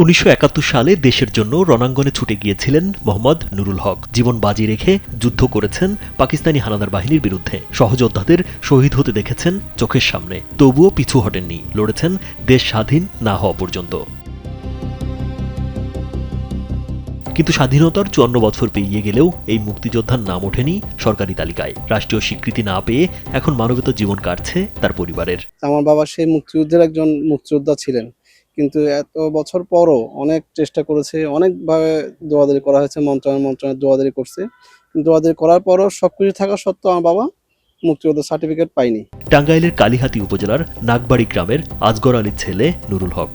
১৯৭১ সালে দেশের জন্য রণাঙ্গনে ছুটে গিয়েছিলেন মোহাম্মদ নুরুল হক। জীবন বাজি রেখে যুদ্ধ করেছেন পাকিস্তানি হানাদার বাহিনীর বিরুদ্ধে। সহযোদ্ধাদের শহীদ হতে দেখেছেন চোখের সামনে, তবুও পিছু হটেননি, লড়েছেন দেশ স্বাধীন না হওয়া পর্যন্ত। কিন্তু স্বাধীনতার ৫৪ বছর পেরিয়ে গেলেও এই মুক্তিযোদ্ধার নাম ওঠেনি সরকারি তালিকায়। রাষ্ট্রীয় স্বীকৃতি না পেয়ে এখন মানবেতর জীবন কাটছে তার পরিবারের। আমার বাবা সেই মুক্তিযুদ্ধের একজন মুক্তিযোদ্ধা ছিলেন, কিন্তু এত বছর পরও অনেক চেষ্টা করেছে, অনেকভাবে দোয়াদারি করা হয়েছে, মন্ত্রণালয় দোয়াদারি করছে। দোয়াদারি করার পরও সবকিছু থাকা সত্ত্বেও আমার বাবা মুক্তিযোদ্ধা সার্টিফিকেট পাইনি। টাঙ্গাইলের কালিহাতী উপজেলার নাগবাড়ি গ্রামের আজগর আলীর ছেলে নুরুল হক।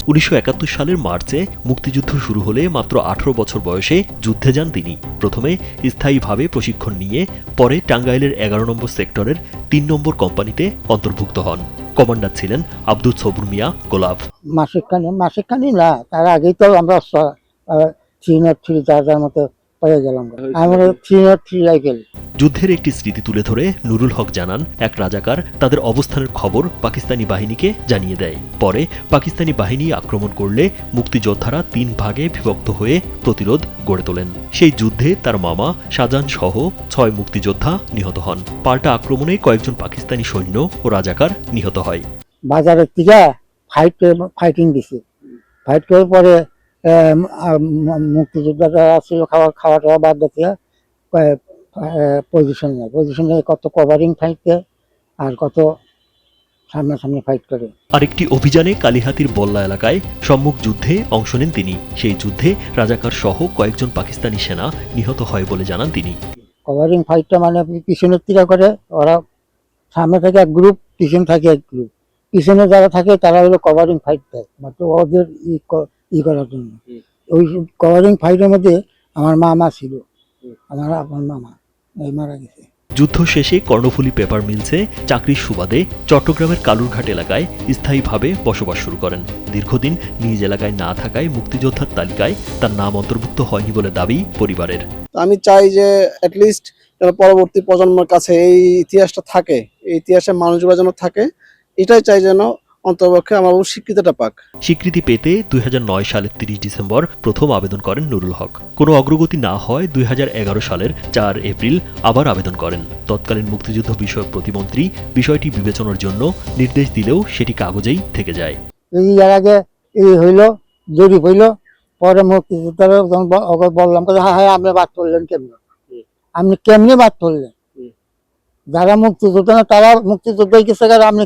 ১৯৭১ সালের মার্চে মুক্তিযুদ্ধ শুরু হলে মাত্র ১৮ বছর বয়সে যুদ্ধে যান তিনি। প্রথমে স্থায়ীভাবে প্রশিক্ষণ নিয়ে পরে টাঙ্গাইলের ১১ নম্বর সেক্টরের ৩ নম্বর কোম্পানিতে অন্তর্ভুক্ত হন। কমান্ডার ছিলেন আব্দুল সবুর মিয়া গোলাপ। মাসিকখানি না, তার আগেই তো আমরা 303 যার মতো পেয়ে গেলাম। আমরা 303 রাইফেল। যুদ্ধের একটি স্মৃতি তুলে ধরে নুরুল হক জানান, এক রাজাকার তাদের অবস্থানের খবর পাকিস্তানি বাহিনীকে জানিয়ে দেয়। পরে পাকিস্তানি বাহিনী আক্রমণ করলে মুক্তিযোদ্ধারা ৩ ভাগে বিভক্ত হয়ে প্রতিরোধ গড়ে তোলেন। সেই যুদ্ধে তার মামা শাহজাহান সহ ৬ মুক্তিযোদ্ধা নিহত হন। পাল্টা আক্রমণে কয়েকজন পাকিস্তানি সৈন্য ও রাজাকার নিহত হয়। বাজারের থেকে ফাইটিং দিছে, ফাইট করে পরে মুক্তিযোদ্ধারা ছিল খাওয়াটা বাদ দিয়ে পজিশন নেয়, কত কভারিং ফাইট করে আর কত সামনাসামনি ফাইট করে। আরেকটি অভিযানে কালিহাতীর বল্লা এলাকায় সম্মুখ যুদ্ধে অংশ নেন তিনি। সেই যুদ্ধে রাজাকার সহ কয়েকজন পাকিস্তানি সেনা নিহত হয় বলে জানান তিনি। কভারিং ফাইটটা মানে পিছনের দিকে করে, ওরা সামনে থেকে এক গ্রুপ, পিছনে থাকে এক গ্রুপ। পিছনে যারা থাকে তারা হলো কভারিং ফাইট দেয়, মাত্র ওদের ই করার জন্য। ওই কভারিং ফাইটের মধ্যে আমার মামা ছিল, আমার মামা মারা গেছে। যুদ্ধ শেষে কর্ণফুলী পেপার মিলসে চাকরির সুবাদে চট্টগ্রামের কালুরঘাট এলাকায় স্থায়ীভাবে বসবাস শুরু করেন। দীর্ঘদিন নিজ এলাকায় না থাকায় মুক্তিযোদ্ধার তালিকায় তার নাম অন্তর্ভুক্ত হয়নি বলে দাবি পরিবারের। আমি চাই যে অ্যাটলিস্ট পরবর্তী প্রজন্মের কাছে এই ইতিহাসটা থাকে, এই ইতিহাসের মানুষগুলো যেন থাকে, এটাই চাই যেন অন্তপক্ষে আমার স্বীকৃতিটা পাক। স্বীকৃতি পেতে ২০০৯ সালের ৩০ ডিসেম্বর প্রথম আবেদন করেন নুরুল হক। কোনো অগ্রগতি না হয় ২০১১ সালের ৪ এপ্রিল আবার আবেদন করেন। তৎকালীন মুক্তিযুদ্ধ বিষয়ক প্রতিমন্ত্রী বিষয়টি বিবেচনার জন্য নির্দেশ দিলেও সেটি কাগজেই থেকে যায়। এর আগে হইল, জরিপ হইল, পরে মুক্তিযোদ্ধারা বললাম হ্যাঁ আপনি বাদ করলেন কেমনি, আপনি কেমনি বাদ করলেন? যারা মুক্তিযোদ্ধা না তারা মুক্তিযোদ্ধা গেছে, আপনি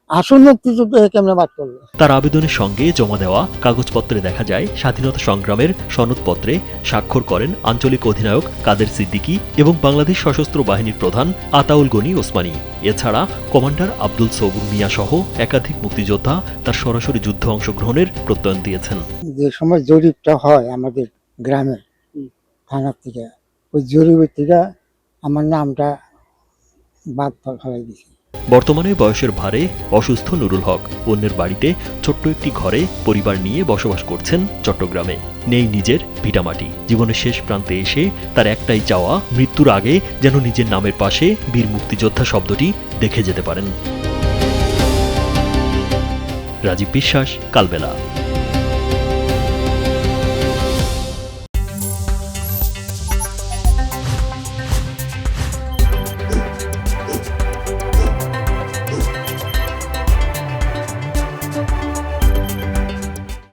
আসল মুক্তিযুদ্ধ কেমনে বাদ করবে? তার আবেদনের সঙ্গে জমা দেওয়া কাগজপত্রে দেখা যায় স্বাধীনতা সংগ্রামের সনদপত্রে স্বাক্ষর করেন আঞ্চলিক অধিনায়ক কাদের সিদ্দিকী এবং বাংলাদেশ সশস্ত্র বাহিনীর প্রধান আতাউল গনি ওসমানী। এছাড়া কমান্ডার আব্দুল সবুর মিয়া সহ একাধিক মুক্তিযোদ্ধা তার সরাসরি যুদ্ধে অংশগ্রহণের প্রত্যয়ন দিয়েছেন। যে সময় জরিপটা হয় আমাদের গ্রামে থানার থেকে, ওই জরিপের থেকে আমার নামটা বাদ ফেলাই দিয়েছে। বর্তমানে বয়সের ভারে অসুস্থ নুরুল হক অন্যের বাড়িতে ছোট্ট একটি ঘরে পরিবার নিয়ে বসবাস করছেন চট্টগ্রামে। নেই নিজের ভিটামাটি। জীবনের শেষ প্রান্তে এসে তার একটাই চাওয়া, মৃত্যুর আগে যেন নিজের নামের পাশে বীর মুক্তিযোদ্ধা শব্দটি দেখে যেতে পারেন। রাজীব বিশ্বাস, কালবেলা।